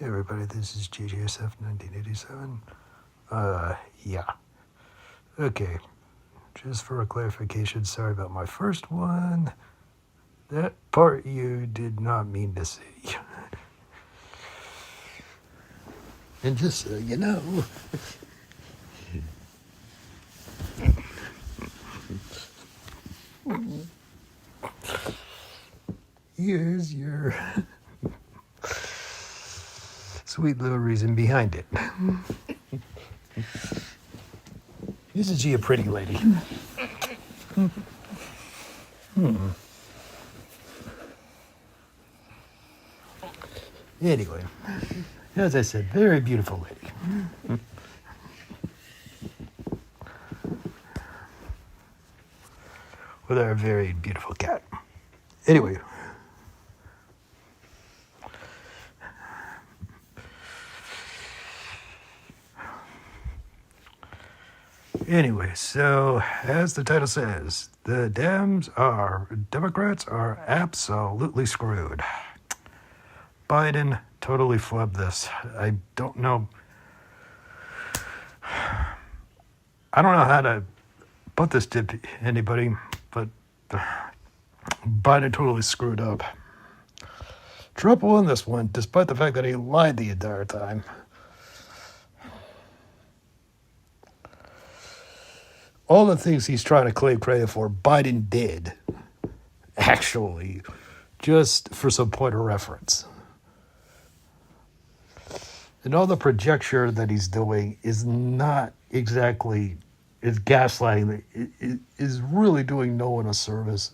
Hey everybody, this is JJSF 1987. Yeah. Okay, just for a clarification, sorry about my first one. That part you did not mean to say. And just so you know, here's your sweet little reason behind it. Isn't she a pretty lady? Anyway, as I said, very beautiful lady. With our very beautiful cat. Anyway. Anyway, so as the title says, the Democrats are absolutely screwed. Biden totally flubbed this. I don't know how to put this to anybody, but Biden totally screwed up. Trump won this one, despite the fact that he lied the entire time. All the things he's trying to claim credit for, Biden did, actually, just for some point of reference. And all the projection that he's doing is not exactly, is gaslighting, is really doing no one a service,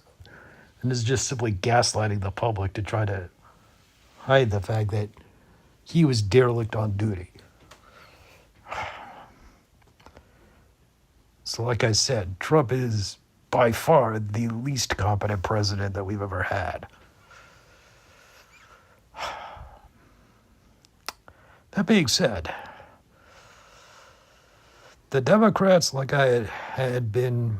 and is just simply gaslighting the public to try to hide the fact that he was derelict on duty. So like I said, Trump is by far the least competent president that we've ever had. That being said, the Democrats, like I had been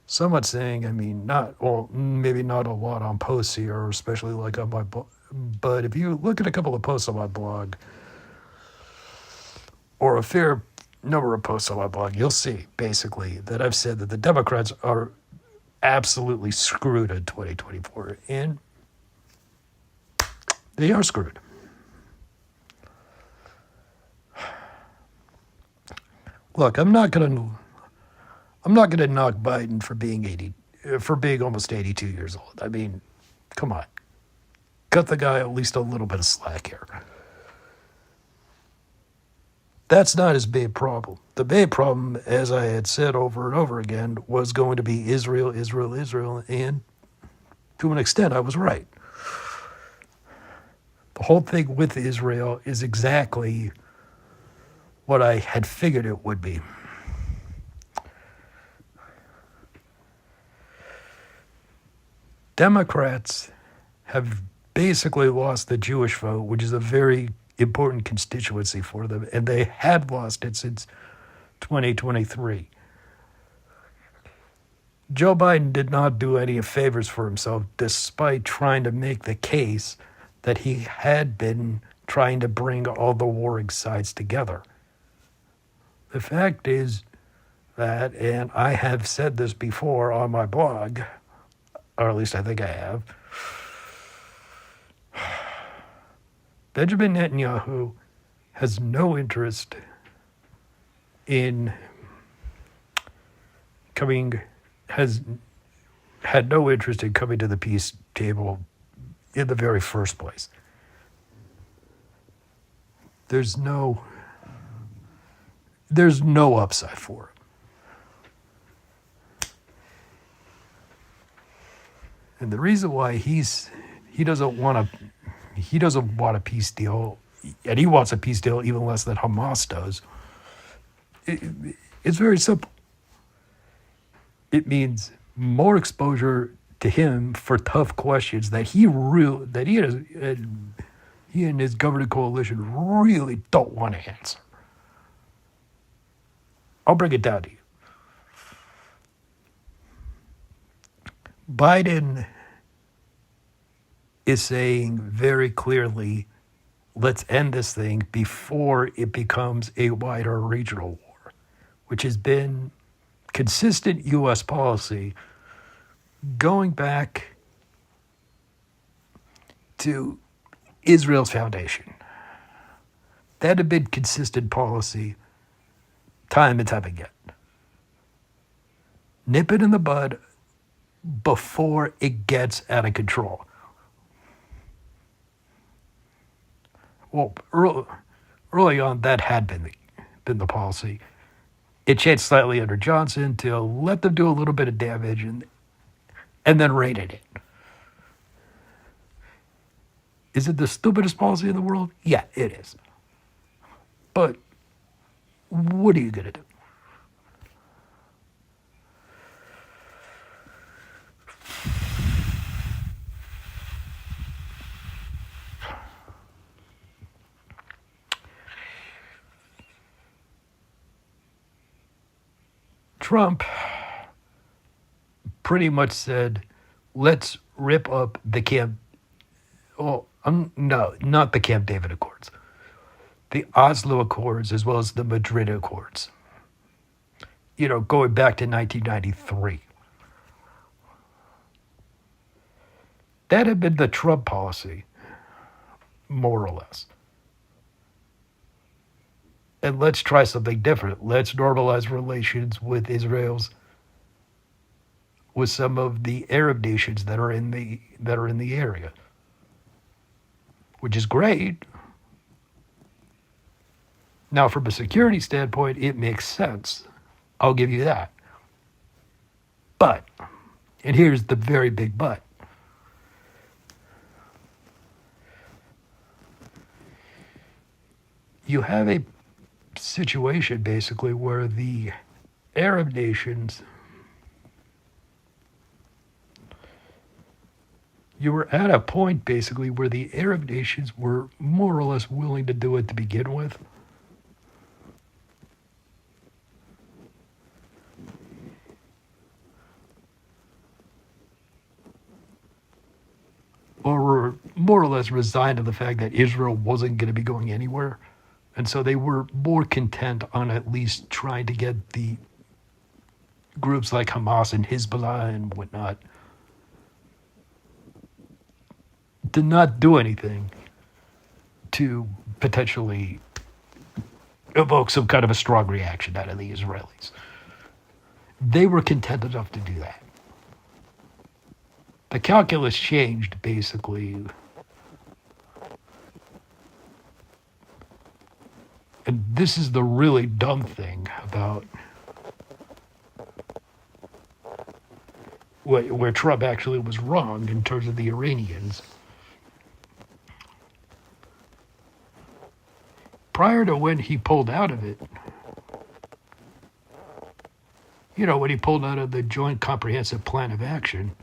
somewhat saying, maybe not a lot on posts here, especially like on my blog, but if you look at a couple of posts on my blog, or a fair number of posts on my blog, you'll see basically that I've said that the Democrats are absolutely screwed in 2024, and they are screwed. Look, I'm not gonna knock Biden for being almost 82 years old. I mean, come on, cut the guy at least a little bit of slack here. That's not his big problem. The big problem, as I had said over and over again, was going to be Israel, and to an extent, I was right. The whole thing with Israel is exactly what I had figured it would be. Democrats have basically lost the Jewish vote, which is a very important constituency for them, and they had lost it since 2023. Joe Biden did not do any favors for himself, despite trying to make the case that he had been trying to bring all the warring sides together. The fact is that, and I have said this before on my blog, or at least I think I have, Benjamin Netanyahu has no interest in has had no interest in coming to the peace table in the very first place. There's no upside for him. And the reason why he doesn't want a peace deal, and he wants a peace deal even less than Hamas does, it's very simple. It means more exposure to him for tough questions that he and his governing coalition really don't want to answer. I'll break it down to you. Biden is saying very clearly let's end this thing before it becomes a wider regional war, which has been consistent U.S. policy going back to Israel's foundation. That had been consistent policy time and time again. Nip it in the bud before it gets out of control. Well, early on, that had been the policy. It changed slightly under Johnson to let them do a little bit of damage and then rein it in. Is it the stupidest policy in the world? Yeah, it is. But what are you going to do? Trump pretty much said, let's rip up the Camp... Oh, no, not the Camp David Accords. The Oslo Accords as well as the Madrid Accords. Going back to 1993. That had been the Trump policy, more or less. And let's try something different. Let's normalize relations with with some of the Arab nations that are in the area, which is great. Now, from a security standpoint, it makes sense. I'll give you that. But, and here's the very big but. You have a situation basically where the Arab nations, you were at a point basically where the Arab nations were more or less willing to do it to begin with. Or were more or less resigned to the fact that Israel wasn't going to be going anywhere. And so they were more content on at least trying to get the groups like Hamas and Hezbollah and whatnot to not do anything to potentially evoke some kind of a strong reaction out of the Israelis. They were content enough to do that. The calculus changed basically. And this is the really dumb thing about where Trump actually was wrong in terms of the Iranians. Prior to when he pulled out of it, when he pulled out of the Joint Comprehensive Plan of Action,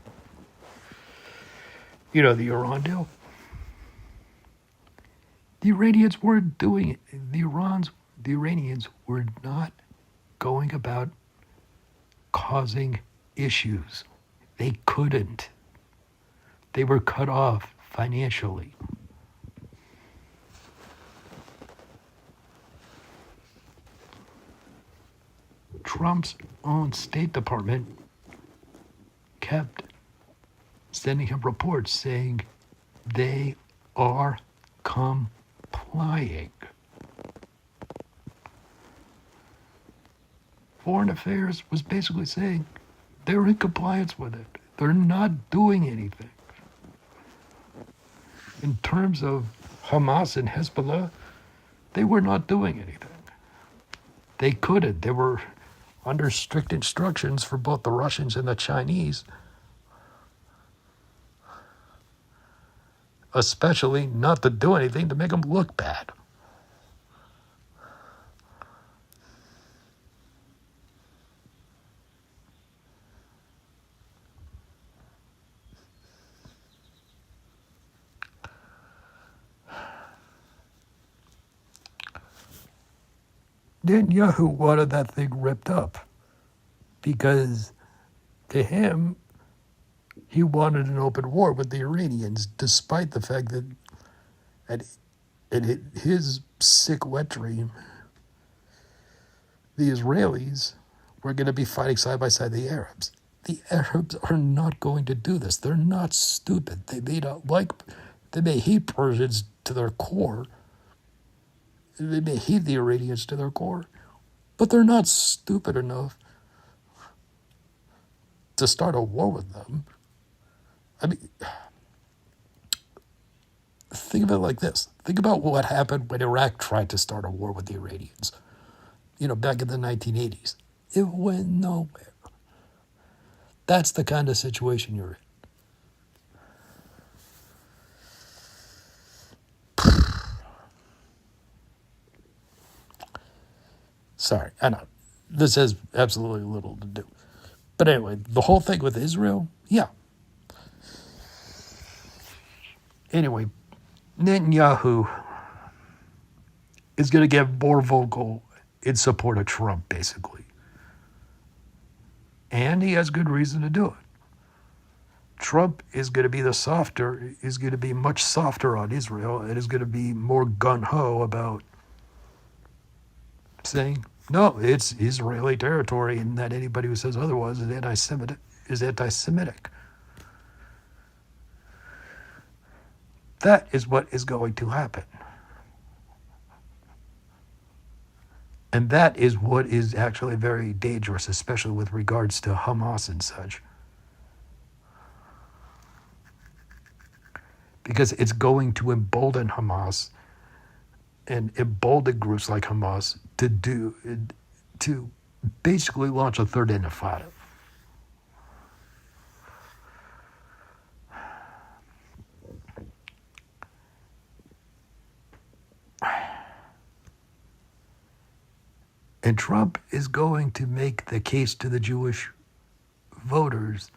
the Iran deal, the Iranians weren't doing it. The Iranians were not going about causing issues. They couldn't. They were cut off financially. Trump's own State Department kept sending him reports saying they are complying. Foreign Affairs was basically saying they're in compliance with it. They're not doing anything. In terms of Hamas and Hezbollah, they were not doing anything. They couldn't. They were under strict instructions for both the Russians and the Chinese, especially not to do anything to make them look bad. Netanyahu wanted that thing ripped up because to him, he wanted an open war with the Iranians, despite the fact that And his sick wet dream, the Israelis were going to be fighting side by side the Arabs. The Arabs are not going to do this. They're not stupid. They may hate Persians to their core. They may hate the Iranians to their core, but they're not stupid enough to start a war with them. I mean, think of it like this. Think about what happened when Iraq tried to start a war with the Iranians, back in the 1980s. It went nowhere. That's the kind of situation you're in. Sorry, I know. This has absolutely little to do. But anyway, the whole thing with Israel, yeah. Anyway, Netanyahu is going to get more vocal in support of Trump, basically. And he has good reason to do it. Trump is going to be much softer on Israel and is going to be more gung-ho about saying, no, it's Israeli territory, and that anybody who says otherwise is anti-Semitic. That is what is going to happen. And that is what is actually very dangerous, especially with regards to Hamas and such. Because it's going to embolden Hamas and embolden groups like Hamas to basically launch a third intifada. And Trump is going to make the case to the Jewish voters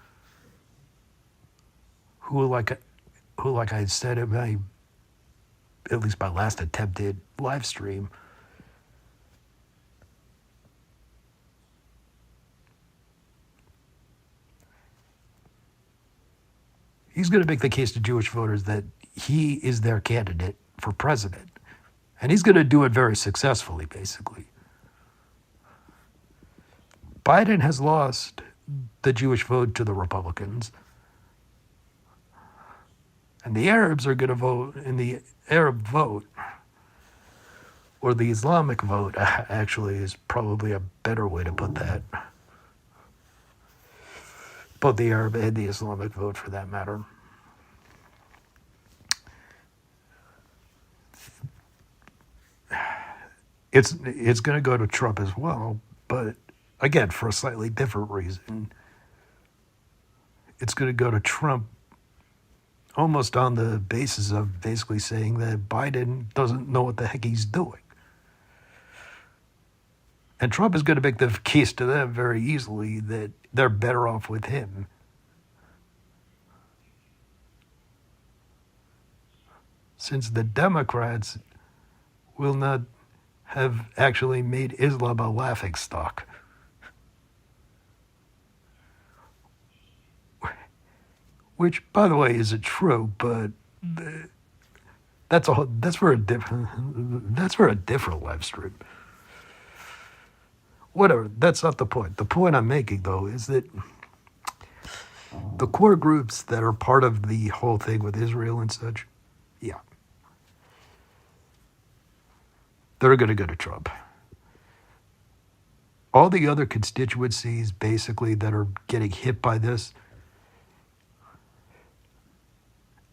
who, like I said in at least my last attempted live stream, he's going to make the case to Jewish voters that he is their candidate for president. And he's going to do it very successfully, basically. Biden has lost the Jewish vote to the Republicans. And the Arabs are going to vote, and the Arab vote, or the Islamic vote, actually, is probably a better way to put that. Both the Arab and the Islamic vote, for that matter. It's going to go to Trump as well, but again, for a slightly different reason. It's going to go to Trump almost on the basis of basically saying that Biden doesn't know what the heck he's doing. And Trump is going to make the case to them very easily that they're better off with him. Since the Democrats will not have actually made Islam a laughingstock. Which, by the way, isn't true, but that's for a different live stream. Whatever, that's not the point. The point I'm making, though, is that the core groups that are part of the whole thing with Israel and such, yeah, they're going to go to Trump. All the other constituencies, basically, that are getting hit by this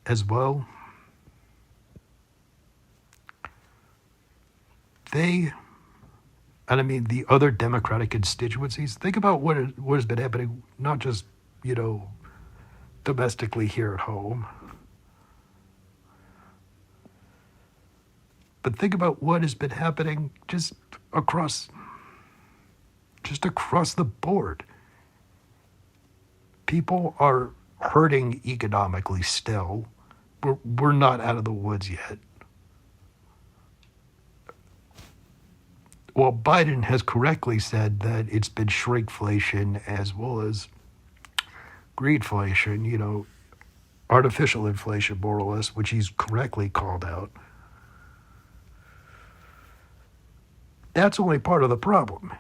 as well, the other Democratic constituencies, think about what has been happening, not just, domestically here at home, but think about what has been happening just across the board. People are hurting economically still. We're not out of the woods yet. Well, Biden has correctly said that it's been shrinkflation as well as greedflation, artificial inflation, more or less, which he's correctly called out. That's only part of the problem.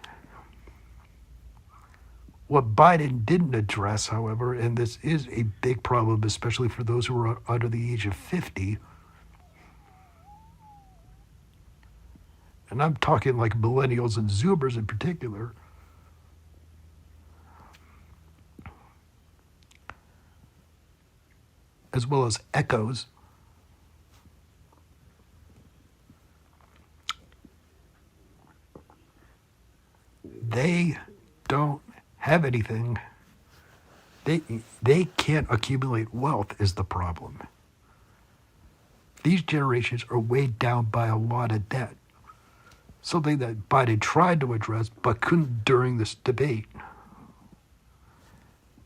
What Biden didn't address, however, and this is a big problem, especially for those who are under the age of 50, and I'm talking like millennials and Zoomers in particular, as well as echoes, they don't have anything. They can't accumulate wealth is the problem. These generations are weighed down by a lot of debt. Something that Biden tried to address but couldn't during this debate.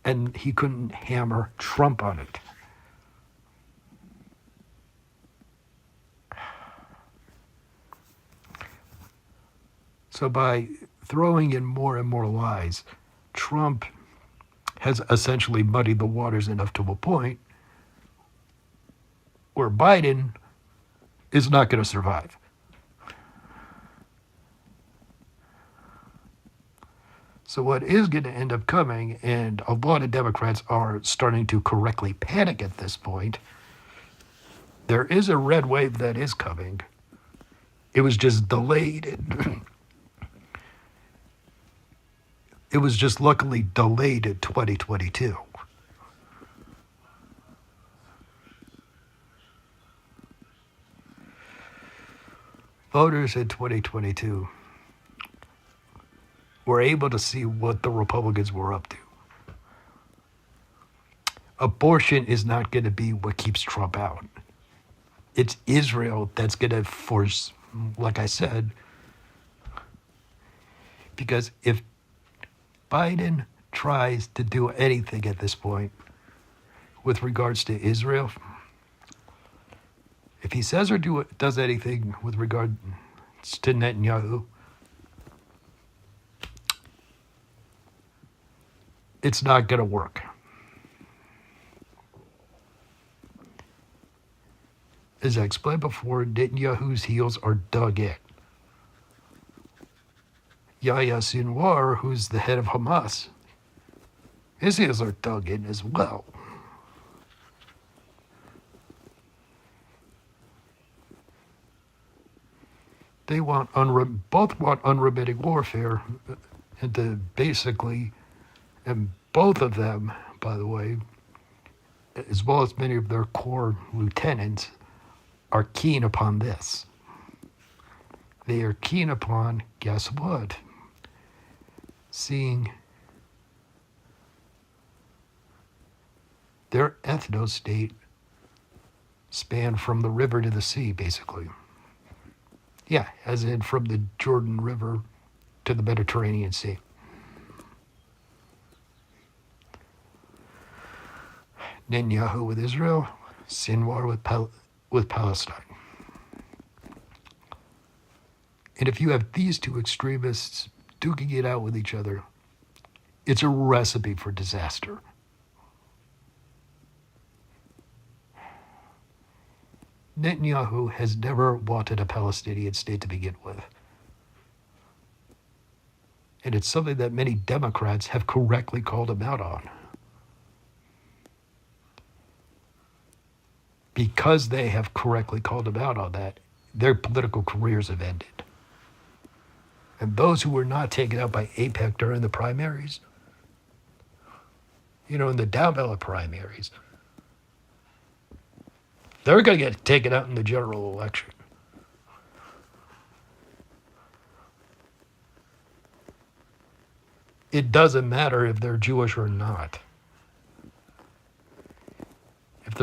And he couldn't hammer Trump on it. So by throwing in more and more lies, Trump has essentially muddied the waters enough to a point where Biden is not going to survive. So what is going to end up coming, and a lot of Democrats are starting to correctly panic at this point, there is a red wave that is coming. It was just delayed. It was just luckily delayed in 2022. Voters in 2022 were able to see what the Republicans were up to. Abortion is not going to be what keeps Trump out. It's Israel that's going to force, like I said, because if Biden tries to do anything at this point with regards to Israel, if he says or does anything with regards to Netanyahu, it's not going to work. As I explained before, Netanyahu's heels are dug in. Yahya Sinwar, who's the head of Hamas, his heels are dug in as well. They both want unremitting warfare, and to basically, and both of them, by the way, as well as many of their core lieutenants, are keen upon this. They are keen upon, guess what? Seeing their ethno-state span from the river to the sea, basically. Yeah, as in from the Jordan River to the Mediterranean Sea. Netanyahu with Israel, Sinwar with Palestine. And if you have these two extremists duking it out with each other, it's a recipe for disaster. Netanyahu has never wanted a Palestinian state to begin with. And it's something that many Democrats have correctly called him out on. Because they have correctly called him out on that, their political careers have ended. And those who were not taken out by AIPAC during the primaries, in the down ballot primaries, they're going to get taken out in the general election. It doesn't matter if they're Jewish or not. If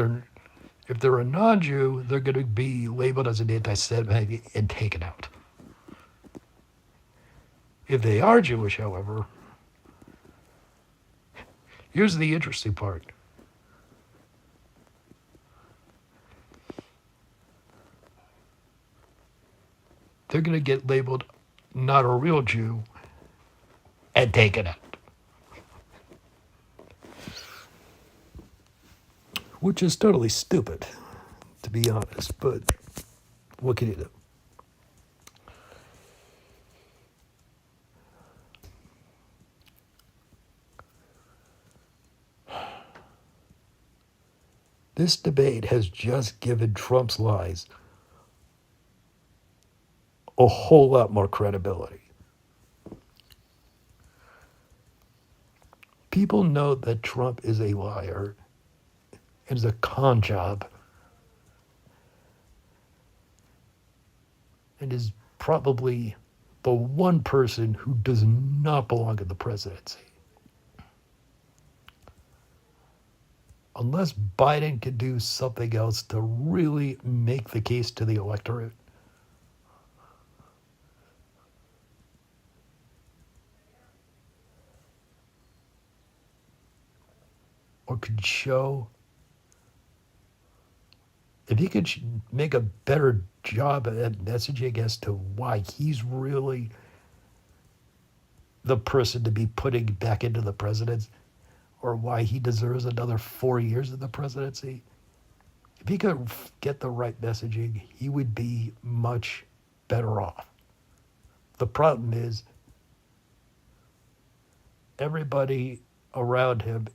they're a non-Jew, they're going to be labeled as an anti-Semite and taken out. If they are Jewish, however, here's the interesting part. They're going to get labeled not a real Jew and taken out. Which is totally stupid, to be honest, but what can you do? This debate has just given Trump's lies a whole lot more credibility. People know that Trump is a liar and is a con job and is probably the one person who does not belong in the presidency. Unless Biden can do something else to really make the case to the electorate, or could show, if he could make a better job at messaging as to why he's really the person to be putting back into the presidency, or why he deserves another 4 years in the presidency, if he could get the right messaging, he would be much better off. The problem is everybody around him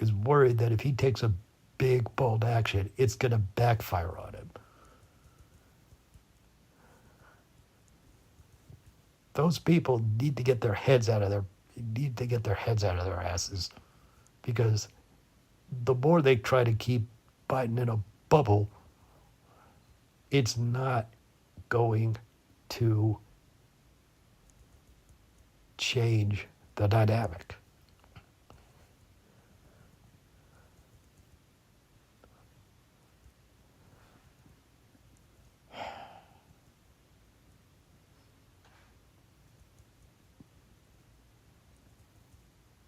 is worried that if he takes a big, bold action, it's going to backfire on him. Those people need to get their heads out of their asses, because the more they try to keep Biden in a bubble, it's not going to change the dynamic.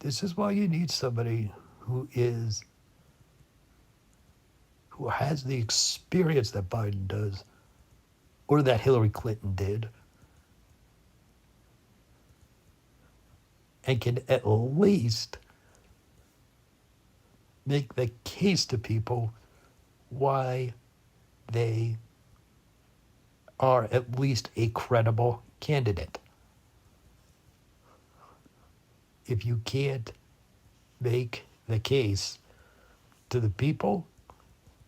This is why you need somebody who has the experience that Biden does, or that Hillary Clinton did, and can at least make the case to people why they are at least a credible candidate. If you can't make the case to the people,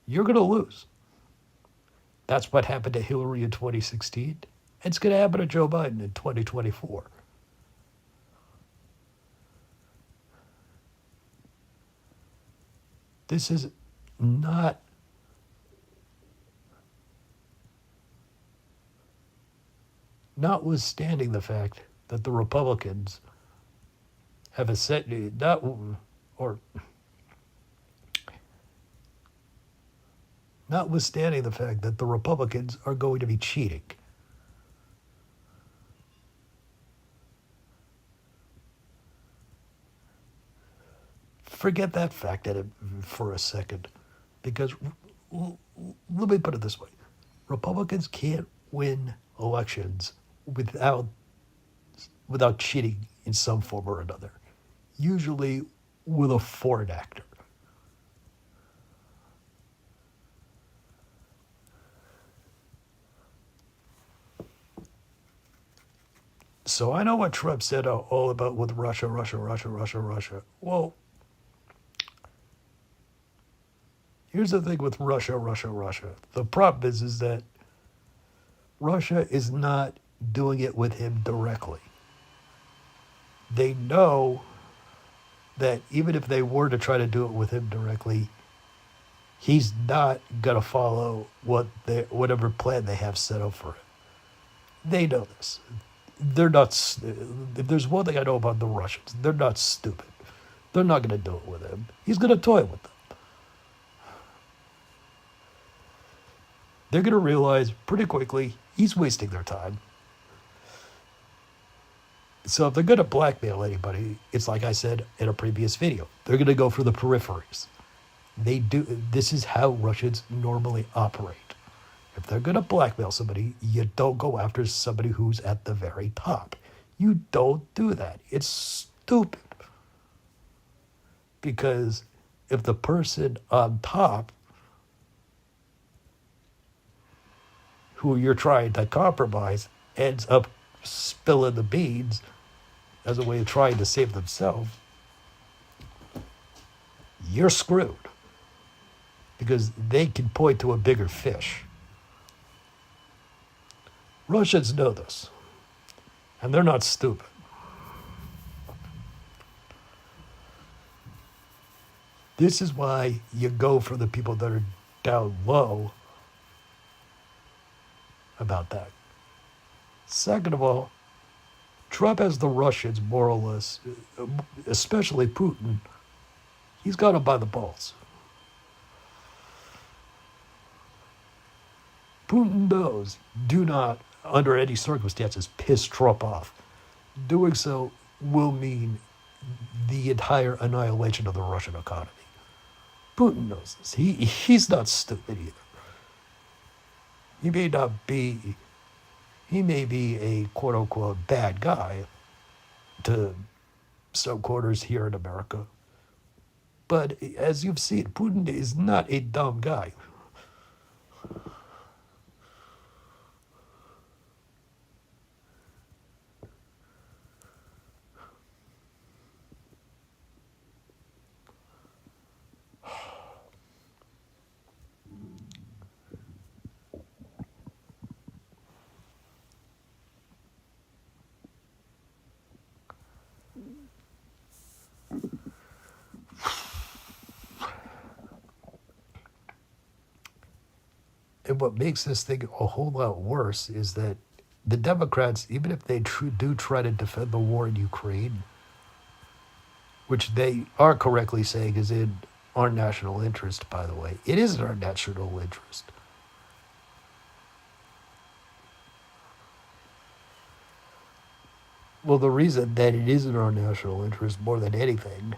you're going to lose. That's what happened to Hillary in 2016. It's going to happen to Joe Biden in 2024. This is notwithstanding the fact that the Republicans have notwithstanding the fact that the Republicans are going to be cheating. Forget that fact for a second, because let me put it this way. Republicans can't win elections without cheating in some form or another, usually with a foreign actor. So I know what Trump said all about with Russia. Well, here's the thing with Russia. The problem is that Russia is not doing it with him directly. They know that even if they were to try to do it with him directly, he's not going to follow whatever plan they have set up for him. They know this. They're not. If there's one thing I know about the Russians, they're not stupid. They're not going to do it with him. He's going to toy with them. They're going to realize pretty quickly he's wasting their time. So if they're going to blackmail anybody, it's like I said in a previous video. They're going to go for the peripheries. This is how Russians normally operate. If they're going to blackmail somebody, you don't go after somebody who's at the very top. You don't do that. It's stupid. Because if the person on top who you're trying to compromise ends up spilling the beans as a way of trying to save themselves, you're screwed. because they can point to a bigger fish. Russians know this, and they're not stupid. This is why you go for the people that are down low about that. Second of all, Trump has the Russians more or less, especially Putin. He's got them by the balls. Putin knows, do not, under any circumstances, piss Trump off. Doing so will mean the entire annihilation of the Russian economy. Putin knows this. He's not stupid either. He may be a quote unquote bad guy to some quarters here in America. But as you've seen, Putin is not a dumb guy. And what makes this thing a whole lot worse is that the Democrats, even if they do try to defend the war in Ukraine, which they are correctly saying is in our national interest, by the way, it is in our national interest. Well, the reason that it is in our national interest more than anything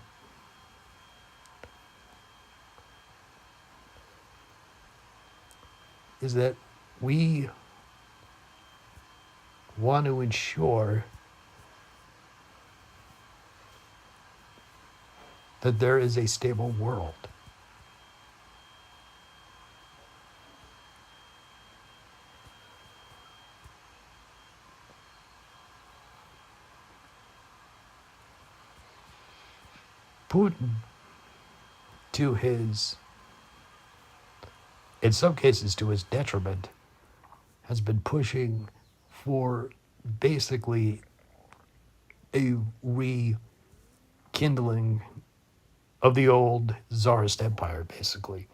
is that we want to ensure that there is a stable world. Putin, to his, in some cases to his detriment, has been pushing for basically a rekindling of the old Tsarist empire, basically.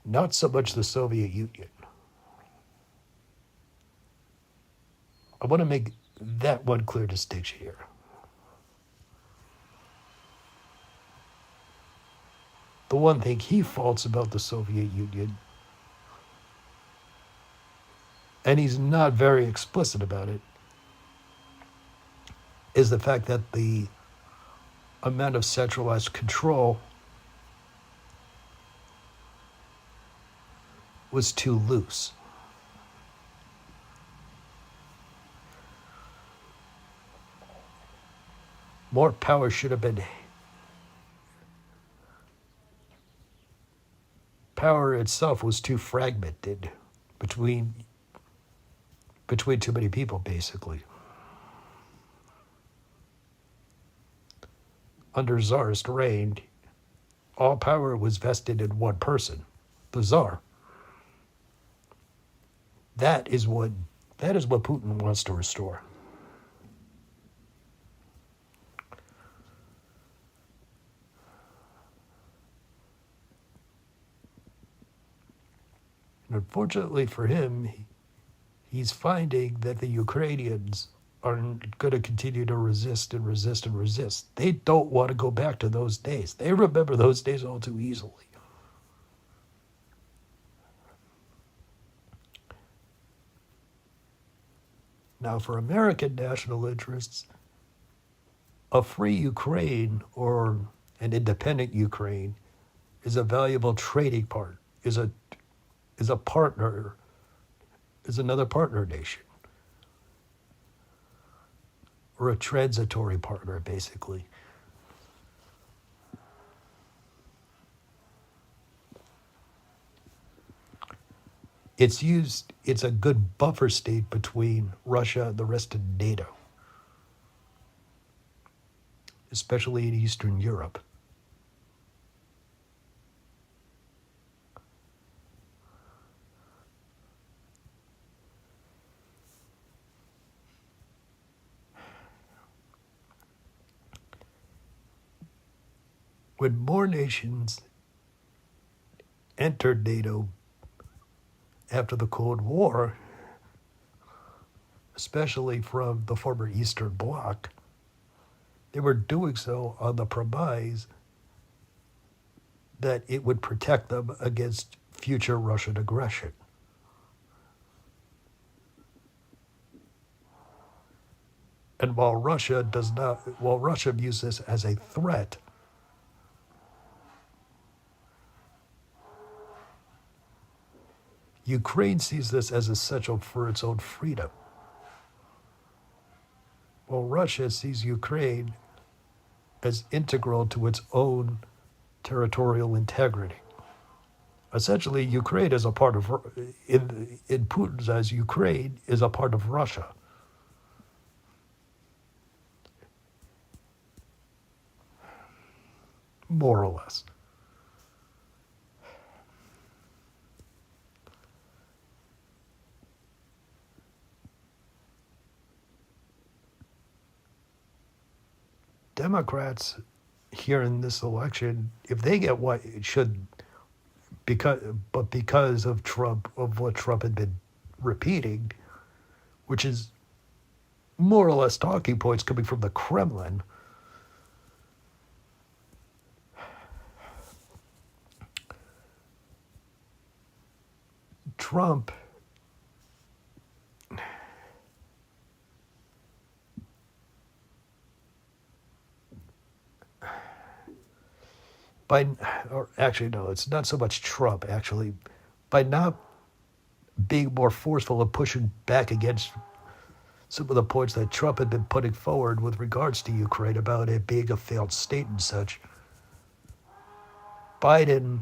Not so much the Soviet Union. I want to make that one clear distinction here. The one thing he faults about the Soviet Union, and he's not very explicit about it, is the fact that the amount of centralized control was too loose. More power should have been. Power itself was too fragmented between too many people, basically. Under Tsarist reign, all power was vested in one person, the Tsar. That is what Putin wants to restore. And unfortunately for him, he's finding that the Ukrainians are going to continue to resist and resist and resist. They don't want to go back to those days. They remember those days all too easily. Now, for American national interests, a free Ukraine or an independent Ukraine is a valuable trading partner, is a partner, is another partner nation, or a transitory partner, basically. It's a good buffer state between Russia and the rest of NATO, especially in Eastern Europe. when more nations entered NATO after the Cold War, especially from the former Eastern Bloc, they were doing so on the premise that it would protect them against future Russian aggression. And while Russia views this as a threat, Ukraine sees this as essential for its own freedom. While Russia sees Ukraine as integral to its own territorial integrity. Essentially, Ukraine is a part of, in Putin's eyes, Ukraine is a part of Russia. More or less. Democrats here in this election, if they get what it should, because of Trump, of what Trump had been repeating, which is more or less talking points coming from the Kremlin, Trump or actually, no, it's not so much Trump, actually, by not being more forceful and pushing back against some of the points that Trump had been putting forward with regards to Ukraine about it being a failed state and such, Biden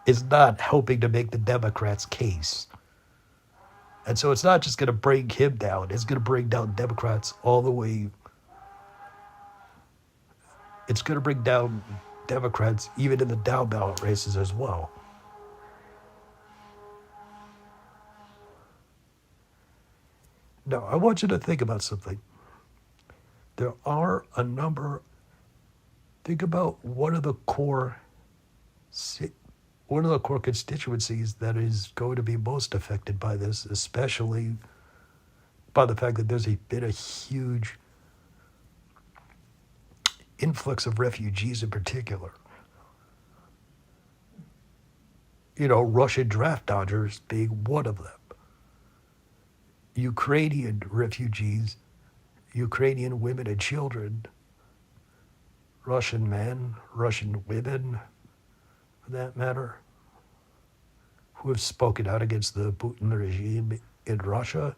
is not helping to make the Democrats' case. And so it's not just going to bring him down, it's going to bring down Democrats all the way. It's going to bring down Democrats even in the down ballot races as well. Now, I want you to think about something. There are a number, think about one of the core constituencies that is going to be most affected by this, especially by the fact that there's been a huge influx of refugees in particular. You know, Russian draft dodgers being one of them. Ukrainian refugees, Ukrainian women and children, Russian men, Russian women, for that matter, who have spoken out against the Putin regime in Russia,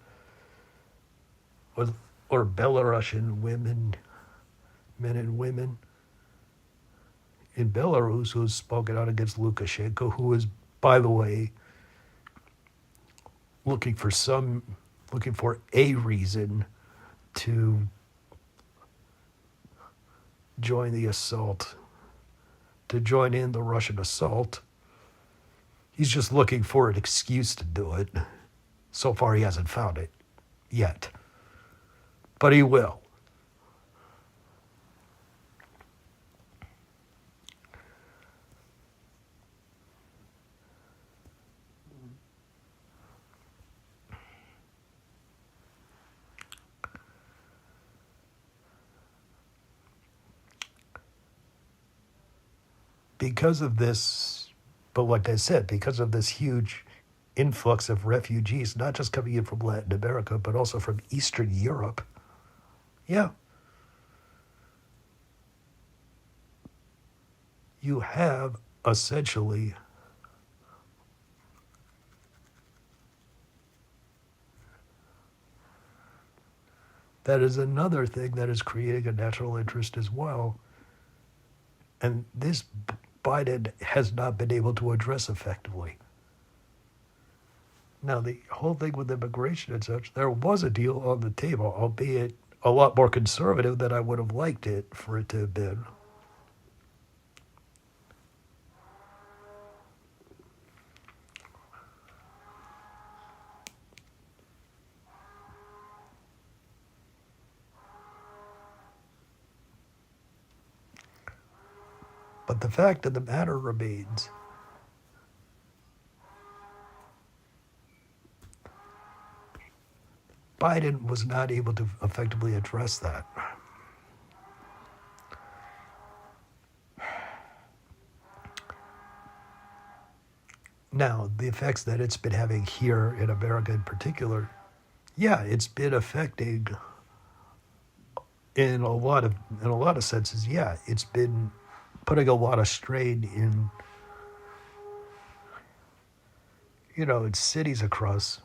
or Belarusian women, men and women in Belarus who have spoken out against Lukashenko, who is, by the way, looking for a reason to join the assault, to join in the Russian assault. He's just looking for an excuse to do it. So far, he hasn't found it yet. But he will. Because of this, but like I said, because of this huge influx of refugees, not just coming in from Latin America, but also from Eastern Europe, yeah, you have essentially that is another thing that is creating a national interest as well. And this Biden has not been able to address effectively. Now, the whole thing with immigration and such, there was a deal on the table, albeit a lot more conservative than I would have liked it for it to have been. But the fact of the matter remains, Biden was not able to effectively address that. Now, the effects that it's been having here in America in particular, yeah, it's been affecting in a lot of senses. Yeah, it's been putting a lot of strain in in cities across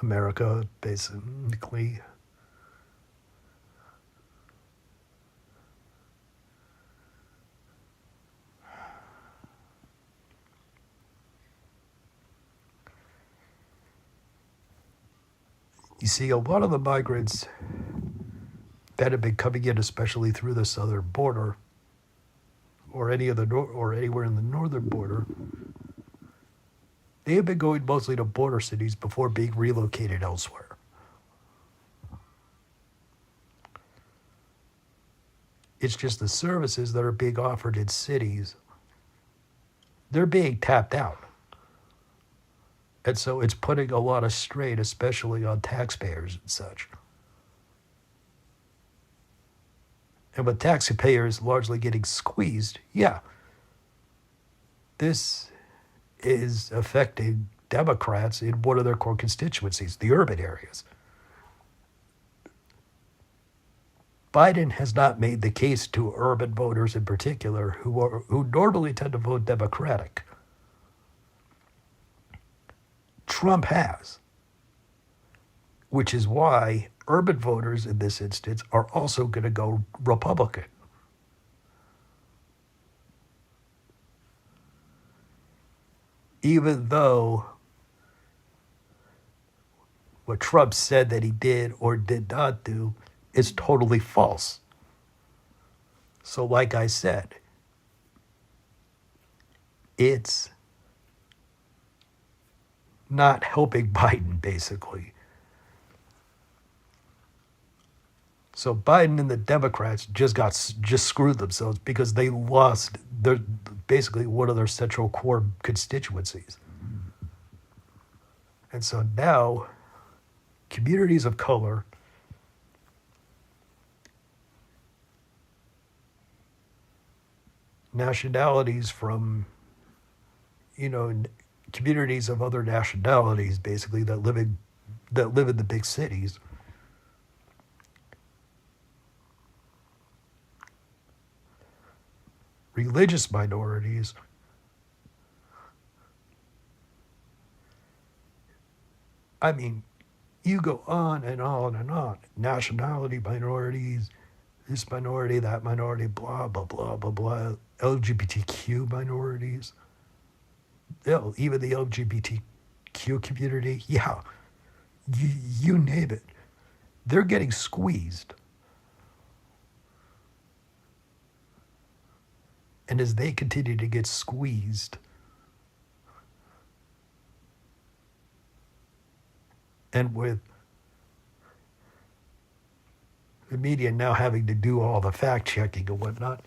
America, basically. You see, a lot of the migrants that have been coming in, especially through the southern border, or or anywhere in the northern border, they have been going mostly to border cities before being relocated elsewhere. It's just the services that are being offered in cities, they're being tapped out. And so it's putting a lot of strain, especially on taxpayers and such. And with taxpayers largely getting squeezed, yeah, this is affecting Democrats in one of their core constituencies, the urban areas. Biden has not made the case to urban voters in particular who normally tend to vote Democratic. Trump has, which is why urban voters in this instance are also going to go Republican. Even though what Trump said that he did or did not do is totally false. So, like I said, it's not helping Biden, basically. So Biden and the Democrats just screwed themselves because they lost basically one of their central core constituencies. And so now communities of color, nationalities from communities of other nationalities, basically that live in the big cities, religious minorities, I mean, you go on and on and on. Nationality minorities, this minority, that minority, blah, blah, blah, blah, blah. LGBTQ minorities. Hell, even the LGBTQ community, yeah, you name it. They're getting squeezed. And as they continue to get squeezed, and with the media now having to do all the fact checking and whatnot,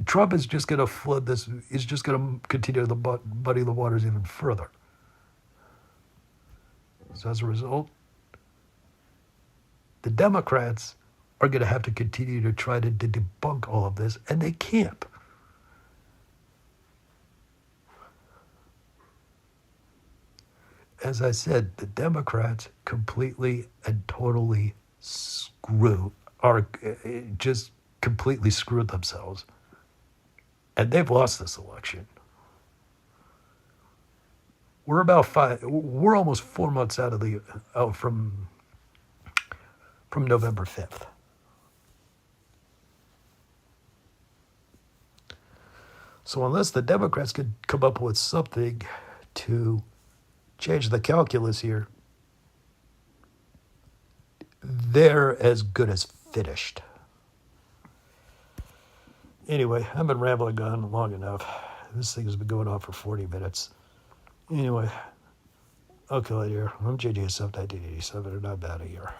Trump is just going to flood this, is just going to continue to muddy the waters even further. So as a result, the Democrats are going to have to continue to try to debunk all of this, and they can't. As I said, the Democrats completely and totally just completely screwed themselves. And they've lost this election. We're almost 4 months out from November 5th. So unless the Democrats could come up with something to change the calculus here, they're as good as finished. Anyway, I've been rambling on long enough. This thing has been going on for 40 minutes. Anyway, I'll kill it here. I'm JJ Sub 1987, and I'm out of here.